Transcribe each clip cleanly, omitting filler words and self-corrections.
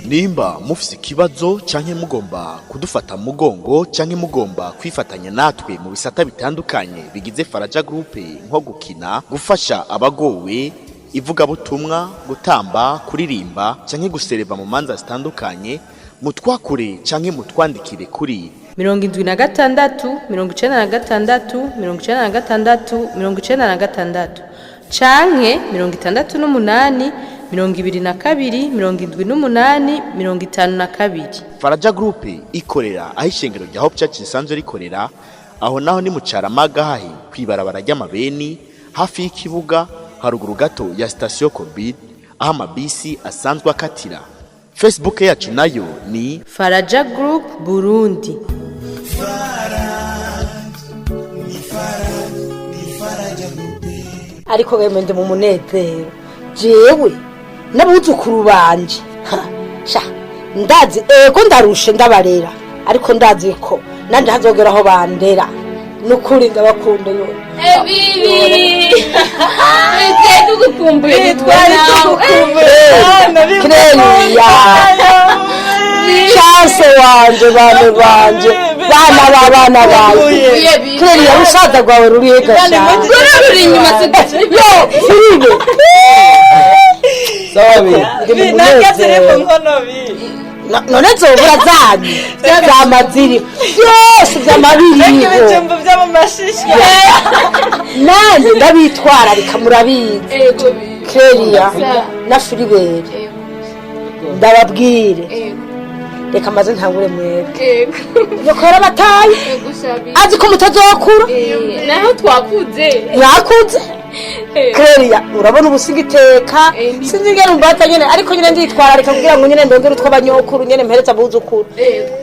nimba mufise ikibazo canke mugomba kudufata mugongo canke mugomba kwifatanya natwe mu bisata bitandukanye bigize Faraja Group nko gukina, gufasha abagowe, ivugabutumwa, gutamba, kuririmba canke gusereva mu manza zitandukanye, mutwakure canke mutwandikire kuri 76 96 96 96 canke 68 22 78 52. Faraja Group ikorera aho ishengero rya Hope Church risanzwe rikorera, aho naho ni mu Caramaga hahi kwibarabara ry'amabeni hafi y'ikibuga haruguru gato ya station Covid aho amabisi asanzwe akatira. Facebook yacu nayo ni Faraja Group Burundi. Ariko bemende mu munezero jewe n'abuzukuru banje sha ndazi ego ndarushe ndabarera, ariko ndazi ko nandi hazogera aho bandera nukuri ndabakunda yo bibi tugukumbuye twari tugukumbuye Kreya chance wanje banje bana banje Kreya usaza gwawe ruriye gasha ruri inyuma sigaje yo firibe sabe nakazere nkonobi none zobura zanyu zamaziri byose byamabiri ibijumbu by'amashishya nanje ndabitwara bikamurabizi ego Kreya na Filibert ndababwire reka maze ntangure mwebwe yokora batayi azi ko mutazokura naho twakuze mwakuze Kreya urabona ubusigiteka sinzi ngene mbata nyene, ariko nyene nditwara reka kugira ngo nyene ndongere utw'abanyokuru nyene mpereza abuzukuru.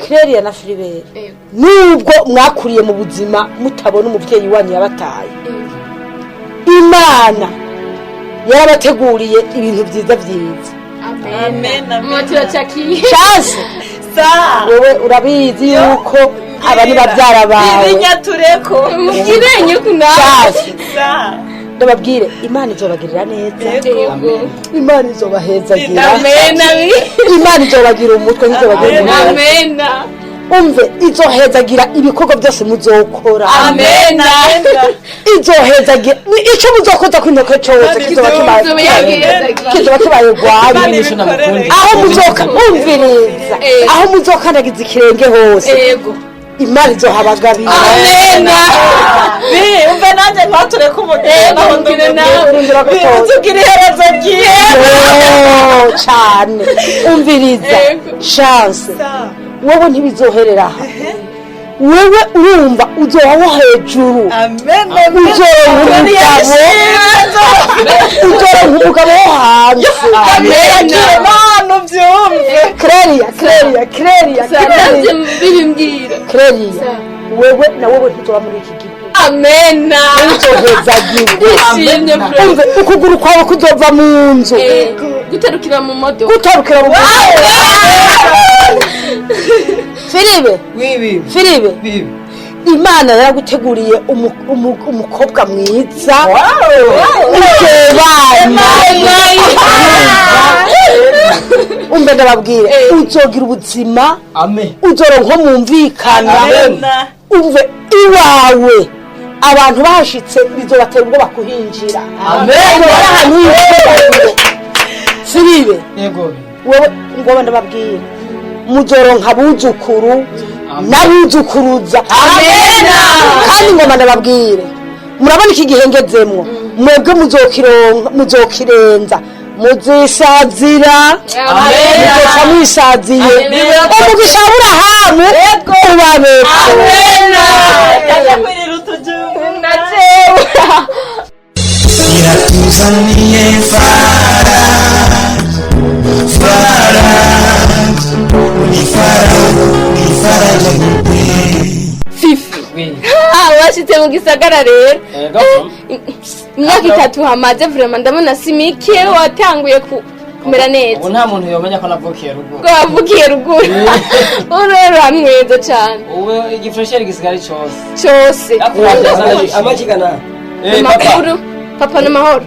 Kreya na Filibert nubwo mwakuriye mu buzima mutabona umuvyeyi wanyu yabataye, Imana yarabateguriye ibintu byiza byiza. amen mutirachakiye Chance wewe urabizi yuko abani bavyara bawe ibinyatureko mugirenye kuna ndababwire Imana izobagirira neza, Imana izobahezagira, amen Imana izobagira umutwe n'izobagira amen umve izohezagira ibikorwa byose muzokora, amen izohezagira ico muzokoza kwintoke cyose kizoba kibaye gwari aho muzoka umviriza aho muzokandagiza ikirenge hose Imana izohabagabira, amen umve nanje ntatureka umugenda aho ndumve nawe uzugire iherezo ryiza cyane. Umviriza Chance wowe ntibizoherera aha, wewe urumva uzoba hejuru, uzoba umugabo wo hanze, Kreya wewe na wowe ntuzoba muri iki gihugu, amen umve ukuguru kwawe kuzova mu nzu gutarukira mu modoka Filibe Imana yaraguteguriye umukobwa mwiza umbe ndababwire uzogira ubuzima, uzoronka mumvikana, umve iwawe abantu bashitse bizobatera ubwo bakuhinjira, Filibe wewe ngoba ndababwire muzoronka abuzukuru n'abuzukuruza, kandi ngoma ndababwire murabona iki gihengezemwo mwebwe muzokirenza muzisazira, muzoca mwisaziye umugisha w'Aburahamu ubabeko. Iratuzaniye Faraja Fifi washitse mu gisagara rero imyaka 3 hamaze vraiment ndabona simike watanguye kumera neza. Ubu nta muntu yomenya ko navukiye ruguru. Ko wavukiye ruguru. Urero hamweza cyane. Ubu igifresheri gisigari cyose. Cyose. Amachigana. Makuru. Papa na mahoro.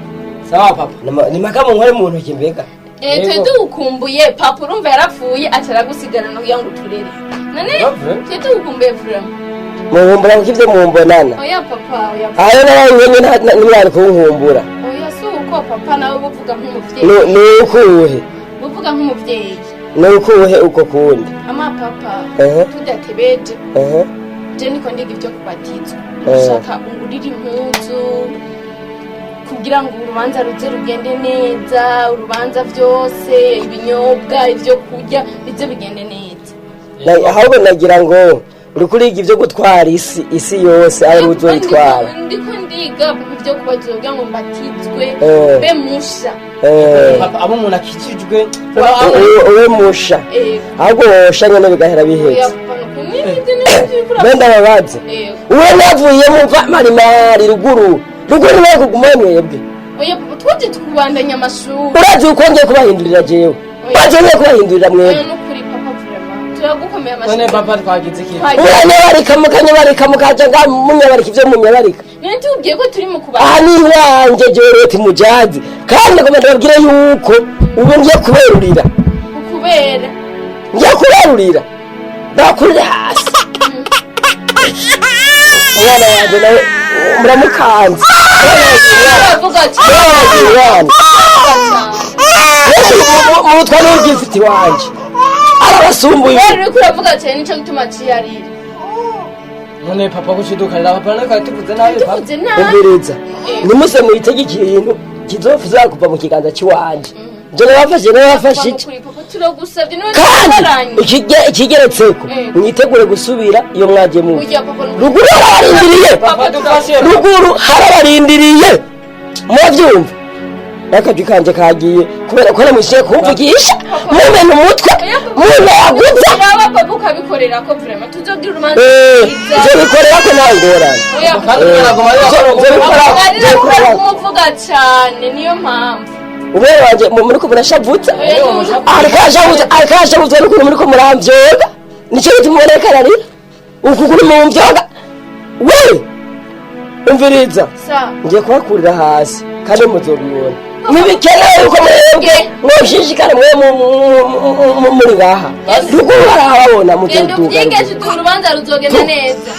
Sawa papa. Ni makamo nkore mu ntoki mbega. twe tugukumbuye papa urumva yarapfuye acaragusigarana kugira ngo turere none twe tugukumbuye vraiment muhumbura kuko ivyo mumbonana oya papa oya ayo nawe nyene nimwari kunkumbura oya si uko papa nawe buvuga nk'umuvyeyi nukuhe buvuga nk'umuvyeyi nukuhe uko kundi ama papa tudatebeje je niko ndiga ivyo kubatizwa ushaka ungurira impuzu kugira ngo urubanza ruze rugende neza urubanza vyose ibinyobwa ivyo kurya bize bigende neza ahubwo nagira ngo uri kuriga ivyo gutwara isi yose aho uzoyitwara ndiko ndiga ivyo kubatizwa kugira ngo mbatizwe be musha abo umuntu akikijwe uwe musha ahubwo wosha nyene bigahera bihetse benda babaze uwe navuye mumva marimari ruguru nawe kuguma mwebwe oya twaje tukubandanya amashuri urazi uko ngiye kubahindurira jewe baje ngiye kubahindurira mwebwe nukuri papa vraiment turagukomeye amashuri none papa twagize iki uranyabarika mukaja nga munyabarika ivyo munyabarika none tubwiye ko turi mu kuba aha ni iwanje jewe leta mujazi kandi ngomba ndababwire yuko ubu ngiye kuberurira ukubera ngiye kuberurira ndakurira hasi umwana wanje nawe muramukanze uravuga ati mutwa n'ubwifiti wanje arabasumbuye rero uravuga ati nico gituma ciyarira none papa kucidukanira papa none kwa tuvuze nabi papa tuvuze nabi umviriza nimuse muyitege ikintu kizofuza kuva mu kiganza cy'iwanje je nabafashe iki turagusabye none kandi ikigeretseko mwitegure gusubira iyo mwaje mu ruguru harabarindiriye ruguru harabarindiriye muravyumva nakajwi kanje kagiye kubera ko namushiye kumvugisha mumena umutwe muna yaguze aba papa ukabikorera ko vraiment tuzogira urumanza je bikorera ko nawe ngorane kumuvuga cyane niyo mpamvu ubere wanje muri ko murashavutse arkashavutse n'ukuntu muri ko muramvyoga nico gitumuboneka rarira ukuguru mu mvyoga we umviriza ngiye kubakurira hasi kandi muzobibona nibikenewe yuko mwebwe mwoshishikara mwe muri ngaha ruguru barahabona muzoduga urubanza ruzogenda neza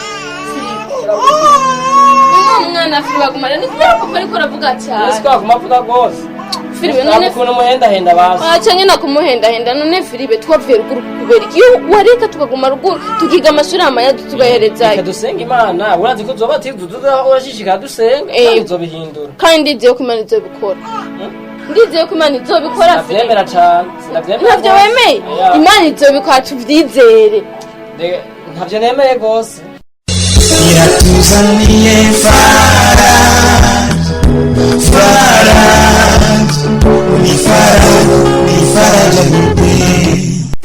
umwana firi bagumana ni kubera papa ariko aravuga cyane ese kwaguma avuga rwose firibe none ukuntu muhendahenda basi acha nyina kumuhendahenda none firibe twavuye ruguru kubera iki wareka tukaguma ruguru tukiga amashuri amaya tugahereza dusenga imana urazi ko zoba tizuza urashishikara dusenga uzobihindura kandi ndiye ko imana izobikora ndiye ko imana izobikora sinavyemera cyane sinavyemera ntavyo wemeye imana izobikora tuvyizere ntavyo nemeye gose iratuzaniye faraja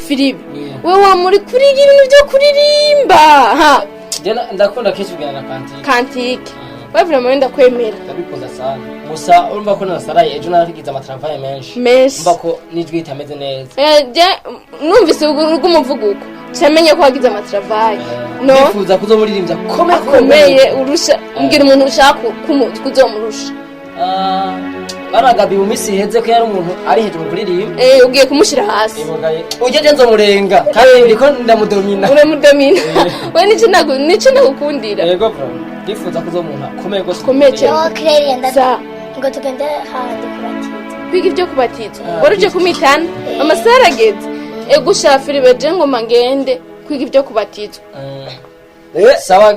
Filipe wewe muri kuriga ibintu byo kuririmba ha ndakunda kenshi kugana na kantike wewe vraiment ndakwemera ndabikunda sana gusa urumva ko nasaraye ejo naragize amatravaye menshi urumva ko nijwi itameze neza numvise urw'umuvuguko cyamenye ko wagize amatravaye no bifuza kuzomuririmbya komeye urusha umbwira umuntu ushaka kuzomurusha baragabi mu misi iheze ko yari umuntu ari hejuru kuririmba ugiye kumushira hasi ujeje nzomurenga kandi ndiko ndamudomina uramudomina we nico ndagukundira yego bro ndifuza kuzomuntu komeye gose komeye cyane ngo tugende handi kubatizwa kwiga ibyo kubatizwa waruje kumitana amasaha arageze gushafira beje ngo mangende kwiga ibyo kubatizwa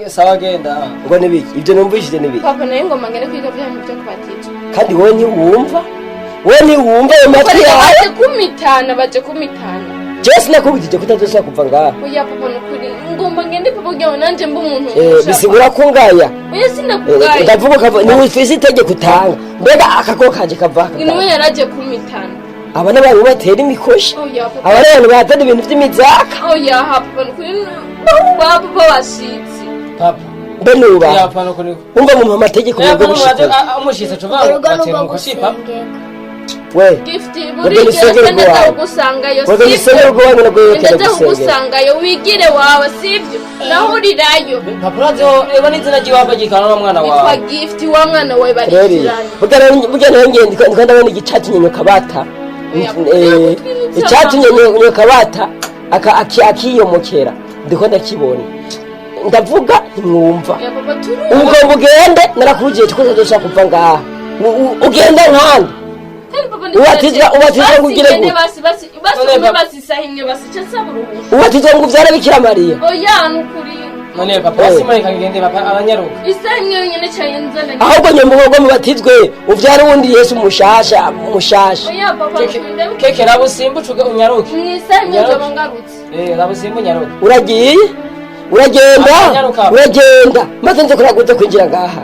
sawa genda ngo nibiki ibyo numvishije nibiki papa naye ngo mangende kwiga ibyo kubatizwa kandi wowe ntiwumva ayo matwi yawe baje kumitana Jesi nakubitije kutazosa kuva ngaha oya papa nukuri ngomba ngende papa kugira ngo nanje mbe umuntu bisigura ko ngaya oya sinakugaya ndavuga ni wifise itegeko utanga mbega akako kanje kava niwe yaraje kumitana aba n'abantu batera imikoshi aba n'abantu batera ibintu by'imizaka oya papa nukuri papa washitse papa mbe nuba ya papa nukuri umva mu mategeko ngo gushika umushitse tuva batera umukoshi papa we gifti buri gihe neza ugusangayo neza ugusangayo wigire wawe sivyo naho urirayo papurazo eba n'izina ry'iwabo gikana n'umwana wawe kwa gifti wa mwana wawe barikiranye burya nawe ngende ndikanda bene igicati nyenyo kabata icyatumye nyokabata akiyomokera ndiko ndakibona ndavuga ntimwumva ubwo mugende narakugiye twese dushaka kuva ngaha ugenda nkandi ubatizwa ngo ugire gute ubatizwa ngo uvyare Bikira Mariya none papa wasimanye kagende papa abanyaruka ahubwo nyambugo mubatizwe uvyare wundi Yesu mushasha keke rabusimbucuga unyaruke rabusimbu nyaruke uragiye uragenda maze nze kuraguze kwinjira ngaha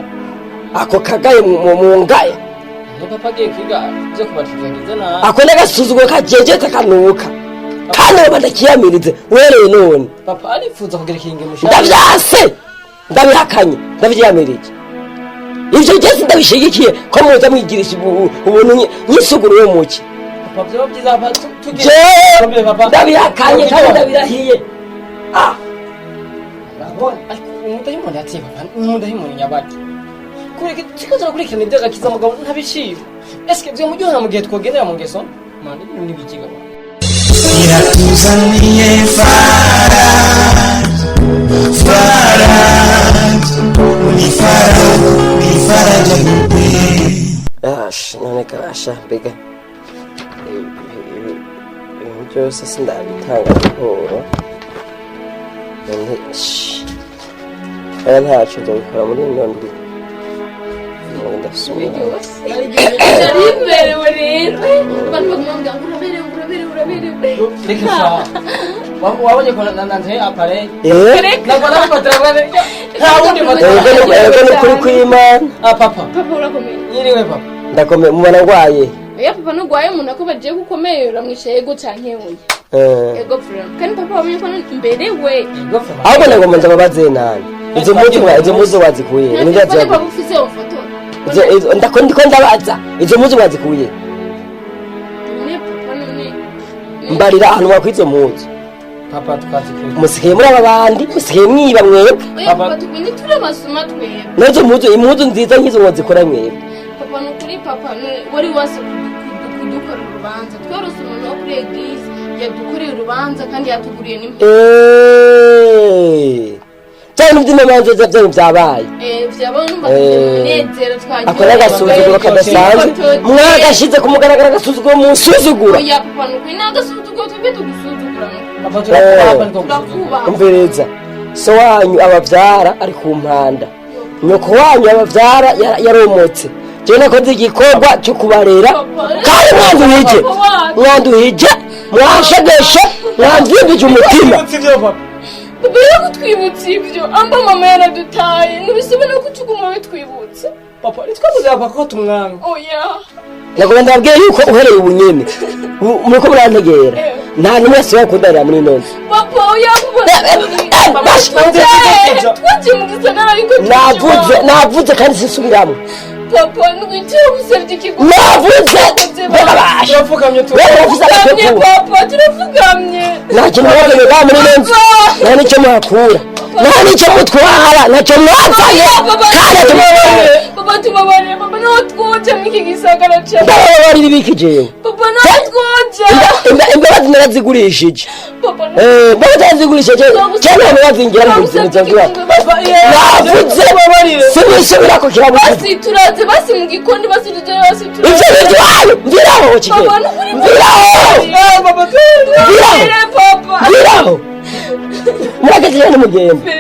ako kagaye mu ngaya papa agiye kwiga byo kubatizaniza na ako n'agasuzuguro kajejeta kanuka kandi badakiyamirize wereye none papa arifuza kugira ikinge mushaka ndavyase ndabihakanye ndavyiyamirije ivyo byose ndabishigikiye ko muza mwigirisha ubuntu nyisuguru yo muki papa byo byiza papa ndabihakanye kandi ndabirahiye umudayimoni ati papa umudayimoni nyabaki kureke tikaza kurikirana iby'agakiza mugabo ntabishira eske byo mujyona mu gihe twogendera mu ngeso mani nibikiga iratuzaniye faraja groupe none kabasha mbega byose sindabitanga raporo ntacyo nzabikora muri ino ndwi wabonye ko nante apare nukuri kw'Imana papa urakomeye nyiriwe papa ndakomeye mubona ngwaye oya papa nugwaye umuntu ako bagiye gukomeye uramwisha yego canke oya yego frère kandi papa wamenye ko mbere we ahubwo nagomba ndababaze nani izo muzo wazikuye papa ufise ifoto ndiko ndabaza izo muzo wazikuye mbarira ahantu wakwizo muzo papa tukazikuye musikiye muri aba bandi musikiye mwiba mwebwe papa tukuni turi basuma twebwe nazo muzo imuzo nziza nkizo wazikora mwebwe papa nukuri papa wari wase kudukora urubanza twarose umuntu wo kuri eglise yadukoreye urubanza kandi yatuguriye n'imwe cyane iby'inabanza byanyu byabaye vyabaye umunezero twagiye akora agasuzuguro kadasanzwe mwagashize ku mugaragaro agasuzuguro mu nsuzuguro oya papa nukuri n'agasuzuguro twebwe tugusuzugura papa turakubaha umviriza so wanyu abavyara ari ku mpanda nyoko wanyu abavyara yaromotse jewe nakoze igikorwa cyo kubarera kandi mwanduhije mwashegeshe mwanvyibije umutima papa yakutwibutsa ibyo amba mama yaradutaye ntibisubire no kutuguma bitwibutsa papa nitwabuze papa ko tumwanga oya nagomba ndabwiye yuko uhereye ubunyene muriko murantegera nta numwe wese wakundanira muri none papa oya navuze kandi sinsubiramo papa ntwitire gusebya ikigo navuze mbabasha turafukamye papa turafukamye nta kintu mwagene ba muri none nta n'icyo muhakura nta n'icyo mutwara ntacyo mwapfaye kandi papa tubabarire papa naho twoje mw'iki gisagara cyawe ndababarira ibiki jewe papa naho twoje imbabazi narazigurishije imbabazi narazigurishije cyane mwazingira mu buzima bwawe navuze sinisubira ku kirabuze basi turaze basi mu gikondi basi tuje basi turaze ivyo bitwaye mviraho kigero mviraho murageze n'umugembe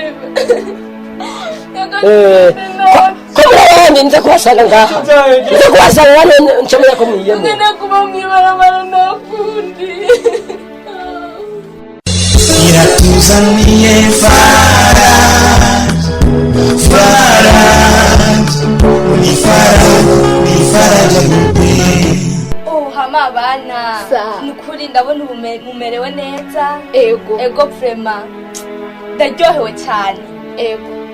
ko murabandi nza kubasanga ngaha nza kubasanga hano ncomera ko mwiyemo ngene kuba mwibarabara nakundi iratuzaniye faraja groupe hama bana nukuri ndabona mumerewe neza ego prema ndaryohewe cyane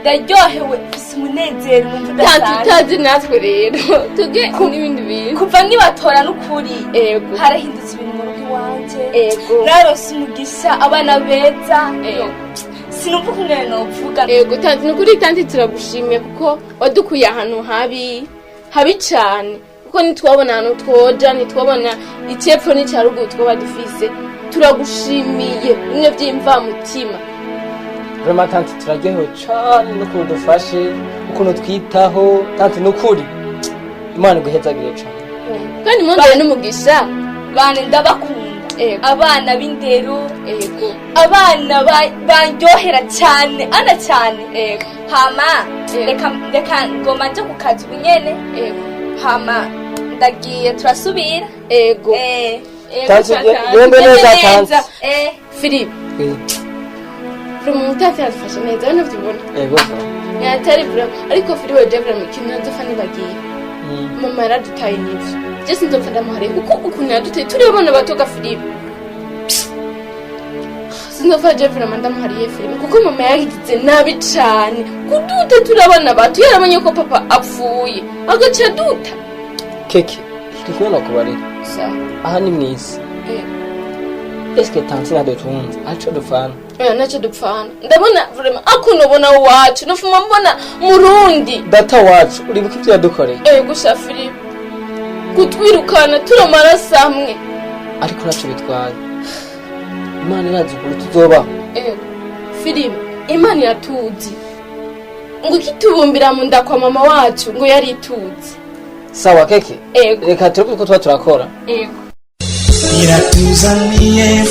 ndaryohewe ufise umunezero numva udasanzwe tazi natwe rero tuge n'ibindi bintu kuva nibatora n'ukuri harahindutse ibintu mu rugo iwanje narose umugisha abana beza sinumva ukuntu novuga tazi nukuri tanti turagushimiye kuko wadukuye ahantu habi cyane kuko nitwabona ahantu twoja nitwabona icyepfo n'icyaruguru twaba dufise turagushimiye bimwe by'imvamutima. Vraiment tante turaryohewe cyane n'ukuntu dufashe ukuntu twitaho tante n'ukuri Imana iguhezagire cyane kandi mwongere n'umugisha bane ndabakunda abana b'indero abana bandyohera cyane ana cyane hama reka ngoma nje ku kazi ubunyene hama ndagiye turasubira Yembe neza tante Philippe Vraiment yadufashe neza urabona byibona yego yatari vraiment ariko Philippe weje vraiment ikintu nadufana nibagiye mama yaradutaye n'ivyo je sinzopfa ndamuhare kuko ukuntu yadutaye turi abana batoga Philippe sinzopfa je vraiment ndamuhariye Philippe kuko mama yagize nabi cyane kuduta turi abana bato yarabonye ko papa apfuye agaca duta keke tukubona kubarira aha ni mwisi eske tante nadutunze aco dufana naco dupfana ndabona vraiment akuno bona wacu nufuma mbona murundi data wacu uribuka ivyo yadukoreye gusha Philippe kutwirukana turamara samwe ariko naco bitwaye Imana irazi ukuri tuzobaho Philippe Imana iratuzi ngo kitubumbira mu nda kwa mama wacu ngo yari ituzi sawa keke reka turebe ko turakora iratuzaniye ni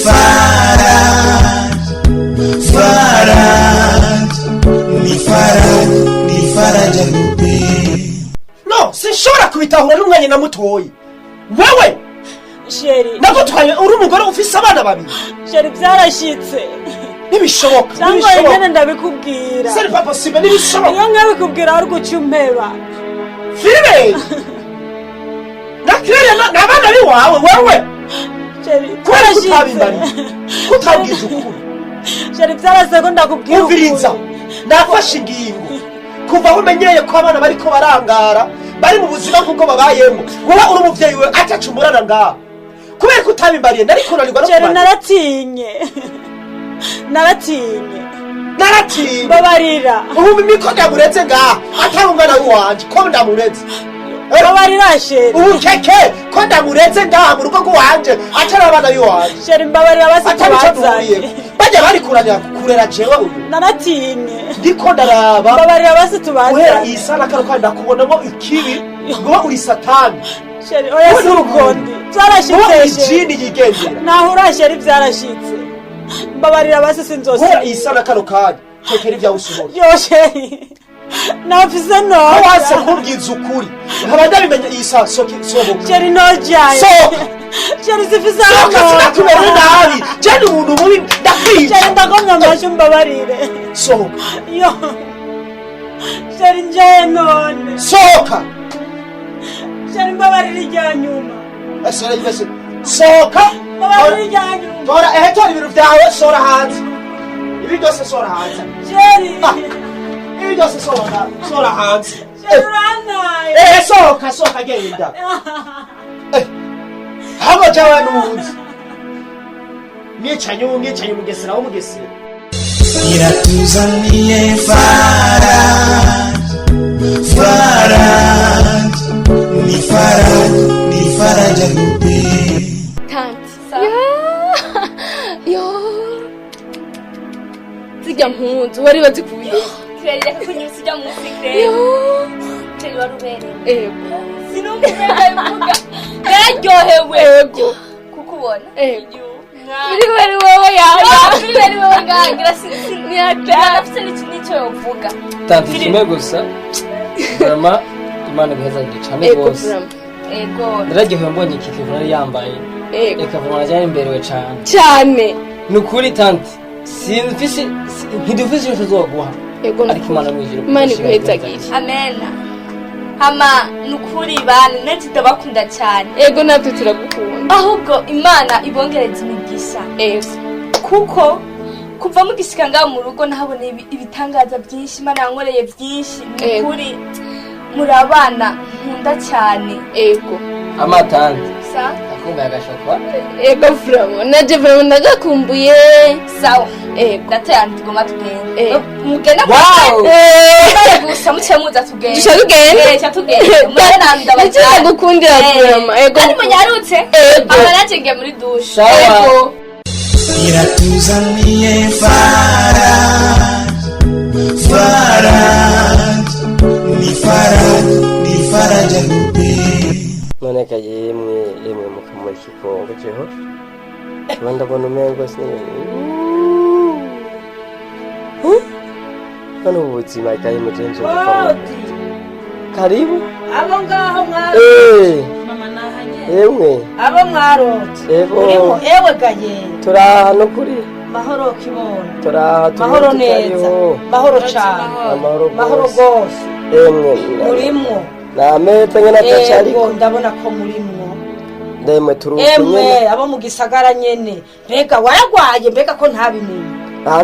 faraja groupe. No sinshobora kubitahura n'umwanya na mutoyi wewe Sheri nagutwaye uri umugore ufise abana babiri Sheri byarashitse nibishoboka cyangwa ingene ndabikubwira c'est pas possible nibishoboka iyo nkabikubwira ari gucumpeba Philippe nakire n'abana biwawe wewe Sheri kutabwiza ukuri Sheri byarase ko ndakubwira umviriza nafashe ingingo kuva aho umenyeye ko abana bariko barangara bari mu buzima nk'ubwo babayemo wowe uri umuvyeyi we atacumurana ngaho kubera ko utabimbariye nari kunanirwa no kumara Sheri naratinye babarira ubu miko ndamuretse ngaho atari umwana wanje ko ndamuretse babarira Sheri ubu keke ko ndamuretse ngaho mu rugo rwanje atari abana biwanje Sheri mbabarira basitubazanye bajya bari kurera jewe uyu naratinye ndiko ndaraba babarira basitubazanye uhera isana kandi ndakubonamo ikibi ngo uri satani Sheri oya surukondi byarashitse Sheri yigendera nahura Sheri byarashitse mbabarira basisi nzose uhera isana kandi kekera ibya usubo yo Sheri nafise no wase kubwiza ukuri nkaba ndabimenye isa sobo Sheri nojaye Sheri zifise amakuru nabi jani umuntu mubi ndakwica Sheri ndakomya amashu mbabarire sohoka yo Sheri njaye none sohoka Sheri mbabarire ijya nyuma ese sohoka mbabarire ijya nyuma tora tora ibintu byawe sora hanze ibi byose sora hanze Sheri ibi byose sora hanze Sheri uranaye sohoka genda habo jawe n'ubundi mwicanyi umugesera w'umugesera iratuzaniye ni faraja groupe. Zijya mpunzi wari bazikuye Kirere kunyusa ijya munsi kirere Teri warubereye sinumvira ivuga naryohewe kukubona Biri wowe yaga biri wowe ngagira sinafite n'icyo yovuga tante kimwe gusa vraiment Imana guhezagire cyane rwose ndaryohewe mbonye iki kintu nari yambaye reka vraiment najya imberewe cyane nukuri tante sinfise ntidufise icyo tuzoguha ariko Imana mwijuru Imana iguhezagire amen hama nukuri bana neti ndabakunda cyane natwe turagukunda ahubwo Imana ibongereza imigisha kuko kuva mugishika ngaho mu rugo nahabone ibitangaza byinshi Imana yankoreye byinshi nukuri muri abana nkunda cyane Amatanzi. Sa? Akumbuye agashokwa. Ego vramo. Naje vramo ndagakumbuye. Sawa. Ndateye tugomba tugende. Mugenda gusa muce muza tugende. Dusha tugende. Dusha tugende. Mwana ndabaza. Nicyo gukundira vramo. Ego. Kandi munyarutse. Abaraje nge muri dushe. Sawa. Ego. Iratuzaniye ni faraja grupe. None ka yemwe mukamuri kikongo jeho banda bono mengo none ubuzima kayi mujenje karibu abo ngaho mwaro mama nahanye yemwe abo mwarotse urimo ewe gaye turaha no kuri mahoro kibono turaha mahoro neza mahoro cyane mahoro gose yemwe urimo nameze ngena tacari ko ndabona ko murimwo ndemwe turuke nyene abo mu gisagara nyene mbega waragwaye mbega ko ntabimenye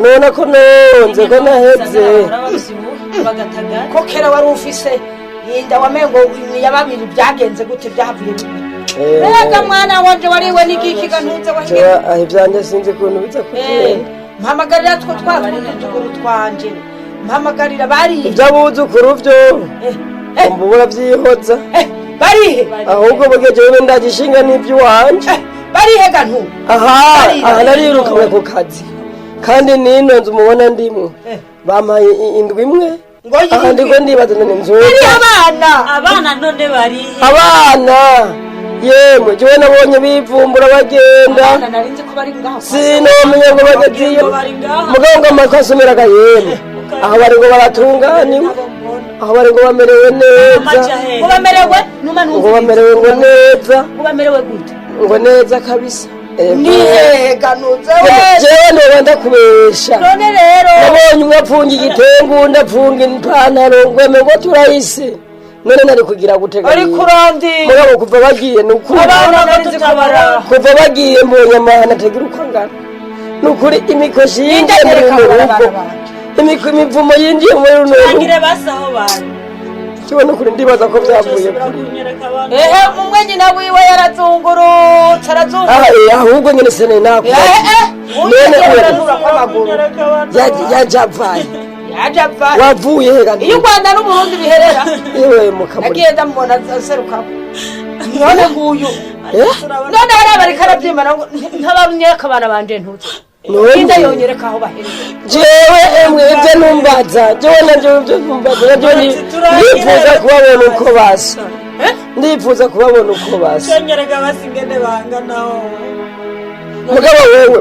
none ko nonze ko naheze ko kera wari ufise inda wamengo yababiri byagenze gute byahavuye mbega mwana wanje wariwe n'igiki gantunze wahiye ivyanje sinzi kuntu biza kugenda mpamagarira two twakuru twanje mpamagarira bari ivyabuzukuru vyo mbura vyihoza barihe ahubwo bugejewe ndagishinga n'ivyuwanje barihe gantu aha narirukamwe ku kazi kandi nino nzu mubona ndimwe bampaye indwi imwe aha ndiko ndibaza none nzoga abana none barihe abana yemwe jewe nabonye bivumbura bagenda sinomenya ngo bageziyo mugabo ngo amakasomeraga yemwe aho bari ngo baratunganiwe aho bari ngo bamerewe neza ngo bamerewe ngo neza ngo neza kabisa niheganuze jewe noba ndakubesha none rero nabonye umwe apfunga igitengu ndapfunga ipantaro ngweme ngo turahise none nari kugira gutega ariko urandi mugabo kuva bagiye nukuri kuva bagiye mbonye amahana atagira uko angana nukuri imikoshi yinjiye muri rugo imivumo yinjiye muri runo tangire basaho bari kiwe nukuri ndibaza ko byavuye umwe nyina wiwe yarazungurutse ahubwo nyine sene nako yajavaye wavuye hega iyo Rwanda n'Uburundi biherera iwe mukamuri nagiye ndamubona aseruka none nguyu none hari abarika arabyimba nk'abamyeka abana banje ntutse ninde yonyereka aho baherera jewe emwe ibyo numbaza jewe navyo ibyo numbaza ndifuza kubabona uko basa ndifuza kubabona uko basa cyonyereka basingene banganaho mugabo wewe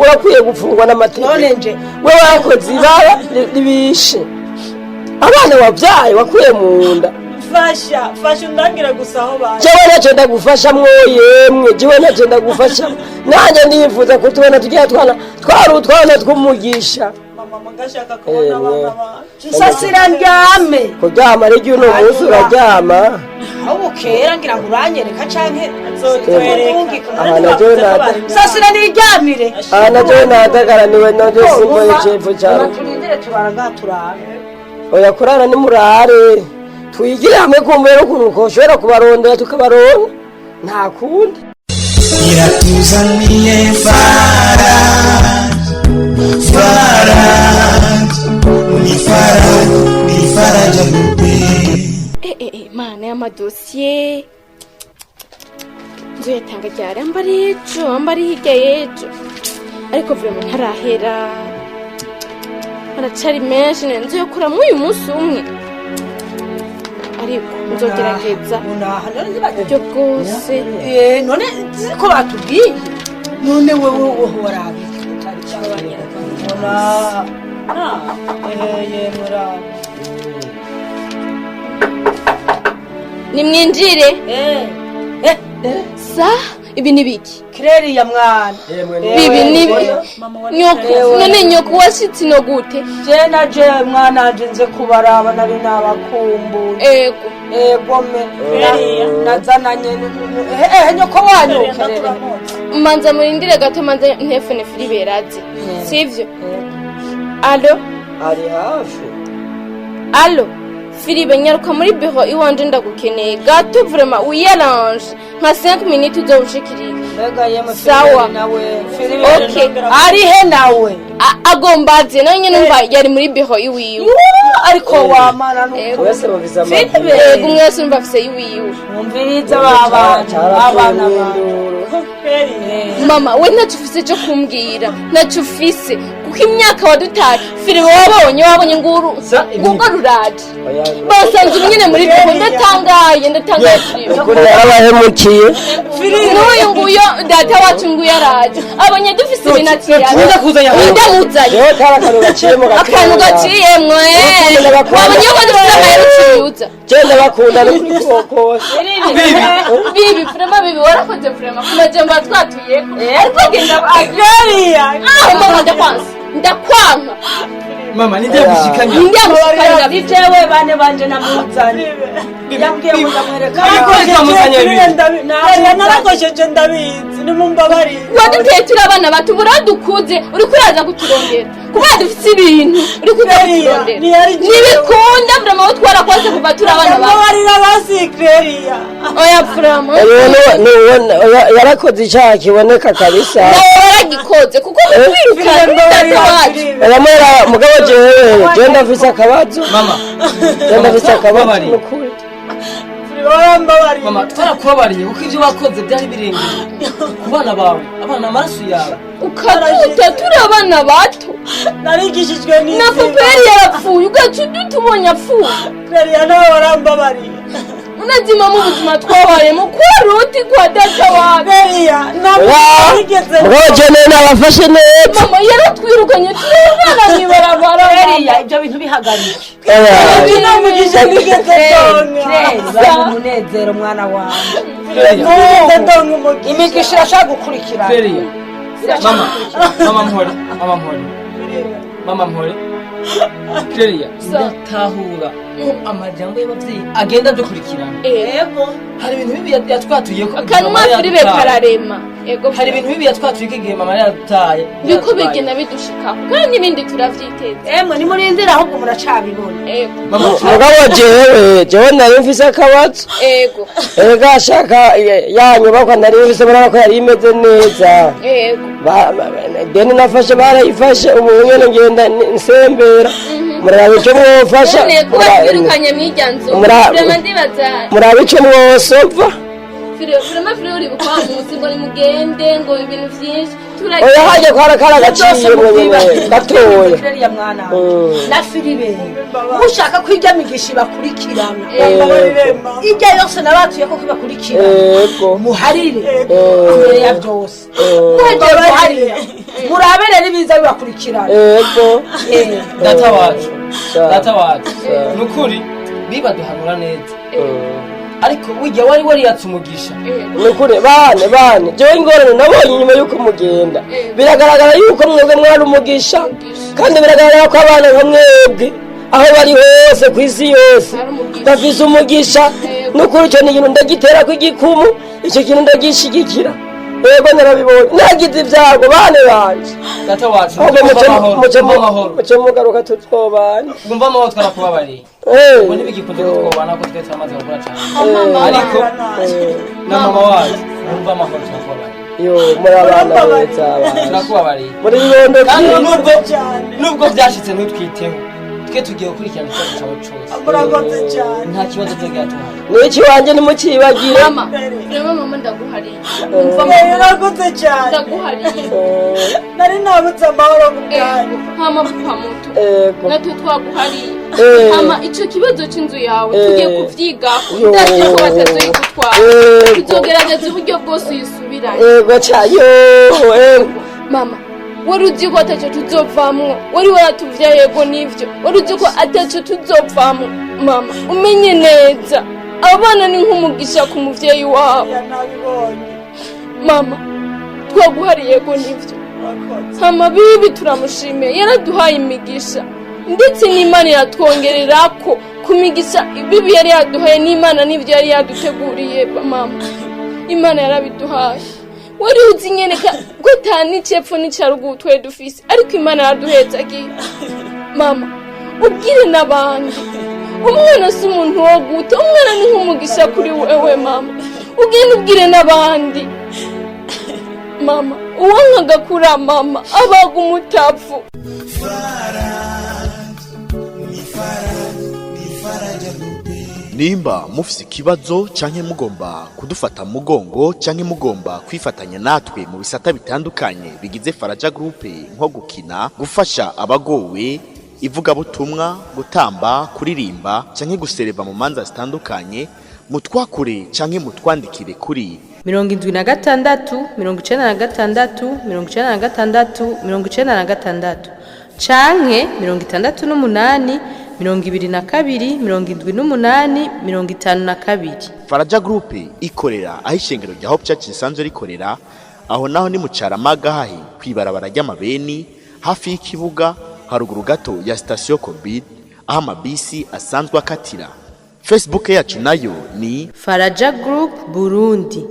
urakwiye gufungwa n'amategeko none nje wewe wakoze ibara libishe abana wabyaye wakwiye mu nda fasha undangira gusa aho bari jewe nacyo ndagufasha mwoyemwe jewe nacyo ndagufasha nanjye ndifuza kutubona tugiye twari utwana tw'umugisha mama magashaka kubona abana bacu nsasira ndyame kuryama ari uno munsi uraryama aho bukera ngira ngo uranyereka canke aha najo nsasira niryamire aha najo nadagaraniwe najo simboye cepfo cyane turindire turanga turabe oya kurara ni murare twigire hamwe kumvera ukuntu koshobora kubarondera tukabaronda nta kundi iratuzaniye ni faraja grupe. Mana y'amadosiye nzoyatanga ryari ambari hirya y'ejo ariko vrema ntarahera aracari menshi nzoyakura muri uyu munsi umwe ariko nzogerageza buryo bwose none ko batubwiye none wewe warabi nimwinjire sa ibi ni biki kireri ya mwana bibi ni nyoko none nyoko washitse no gute je mwana nje nze kubaraba nari nabakumbuye ego me nazananye nyoko wanyu manza murindire gato manza ntefone filiberazi sivyo allo ari hafi allo Filibe nyaruka muri bureau iwanje ndagukeneye gato vraiment uyaranje nka 5 minutes uzobushikirira. Sawa. Okay. Ari he nawe? Agombaze nanjye numva yari muri bureau iwiwe. Ariko wamana nuko. Wese baviza Filibe umwese umva afise iwiwe. Mwumviriza abana Mama we ntacyo ufise cyo kumbwira ntacyo ufise kuko imyaka wadutaye Filibe wabonye nguru ruraje basanze nyine muri bureau ndatangaye Kuri yarabahemukiye n'uyu nguyo data wacu nguyo yaraje abonye dufise ibintu ndamuzanye akantu gaciyemwo wabonye ko dufise amayerukiyuza genda bakunda no kuri koko bibi vraiment bibi warakoze vraiment kumajemba twatuyeko ariko genda Agariya mama ndakwanka mama ninde gushikanya ni jewe bane banje namuzanye yambwiye ngo ndamwereka narakosheje ndabizi nimumbabarire waduteye turi abana bato buradukuze uri kuraza kuturondera kuba dufite ibintu uri kuturondera nibikunda vraiment aho twarakoze kuva turi abana bato babarira basikreria oya vraiment yarakoze icyaha kiboneka kabisa waragikoze kuko kwirukana mugabo jewe genda afise akabazo mama genda afise akabazo mama twarakubabariye kuko ibyo wakoze byari birengeye ku bana bawe abana amaraso yawe ukaduta turi abana bato narigishijwe n'isi na papa yari yarapfuye ugaca udutubonye apfuye Claria nawe warambabariye unazima mu buzima twabayemo kwa ruti kwa data wawe Claria mugabo jewe nabafashe neza mama yaratwirukanye turabana mwibarabara Claria ibyo bintu bihagarike namugisha nigeze donga umunezero mwana wanjye imigisha irashaka gukurikirana mama mpore Claria ndatahura ko amajambo y'abavyeyi agenda dukurikirana yego hari ibintu bibi yatwatuyeko kanuma Filibe kararema yego hari ibintu bibi yatwatuyeko igihe mama yataye biko bigena bidushikaho kandi ibindi turavyiteza ni murindira ahubwo muracabibona yego mugabo jewe nari mfise akabazo yego ega shaka yanyubakwa nari mfise murabona ko yari imeze neza yego deni nafashe barayifashe ubu nyene ngenda nsembera murabe ico mwofasha kwirukanye mwijyanzu vraiment ndibaza murabe ico mwosova Filibe uri bukwa munsi ngo nimugende ngo ibintu vyinshi oya haje kwarakara gaciye mwenyene gatoya Claria mwana na Filibe ushaka kwirya migisha bakurikirana ijya yose nabatuye ko kibakurikirana muharire mbere ya byose muharire murabere nibiza bibakurikirana data wacu nukuri bibaduhanura neza ariko ujya wari yatsumugisha nukuri bane jewe ingorane nabonye inyuma yuko mugenda biragaragara yuko mwebwe mwari umugisha kandi biragaragara ko abana nka mwebwe aho bari hose ku isi yose bafise umugisha nukuri icyo ni ikintu ndagitera ku igikumu icyo kintu ndagishigikira yego narabibonye nagize ibyago bane banje data wacu muce mugaruka tutwobane ngumva amahoro twarakubabariye ubu ntibigikunze ko twobana ko twese amaze gukora cyane ariko na mama wacu ngumva amahoro turakubabariye muri abana beza turakubabariye muri yondo kandi nubwo byashitse ntutwiteho twe tugiye gukurikirana ikibazo cyawe cyose murakoze cyane nta kibazo cyo gatuhaye n'iki wanje nimukibagire mama ndaguhariye murakoze cyane ndaguhariye nari nabutse amahoro mu bwanyu hama papa muto natwe twaguhariye hama icyo kibazo cy'inzu yawe tugiye kuvyiga ndaje ko batazoyigutwara tuzogerageza uburyo bwose uyisubiranye yego cyayo mama wari uzi ko atacyo tuzovamwo wari waratuvya yego nivyo wari uzi ko atacyo tuzovamwo mama umenye neza abana ni nk'umugisha ku muvyeyi wabo mama twaguhariye yego nivyo hama bibi turamushimiye yaraduhaye imigisha ndetse n'Imana iratwongererako ku migisha bibi yari yaduhaye n'Imana n'ivyo yari yaduteguriye mama Imana yarabiduhaye wari uzi nyene ko tani cepfo n'icarugu twe dufise ariko Imana yaraduheza giye mama ubwire nabandi umwana si umuntu wo gute, umwana ni nk'umugisha kuri wewe mama, ugenda ubwire n'abandi mama, uwanka agakura mama abaga umutavu. Nimba mufise ikibazo canke mugomba kudufata mugongo canke mugomba kwifatanya natwe mu bisata bitandukanye bigize Faraja Group nko gukina, gufasha abagowe, ivugabutumwa, gutamba, kuririmba canke gusereva mu manza zitandukanye, mutwakure canke mutwandikire kuri 76 96 96 96 canke 68 22 78 52. Faraja Group ikorera aho ishengero rya Hope Church risanzwe rikorera, aho naho ni mu Caramaga hahi kwibarabara ry'amabeni hafi y'ikibuga haruguru gato ya station Covid aho amabisi asanzwe akatira. Facebook yacu nayo ni Faraja Group Burundi.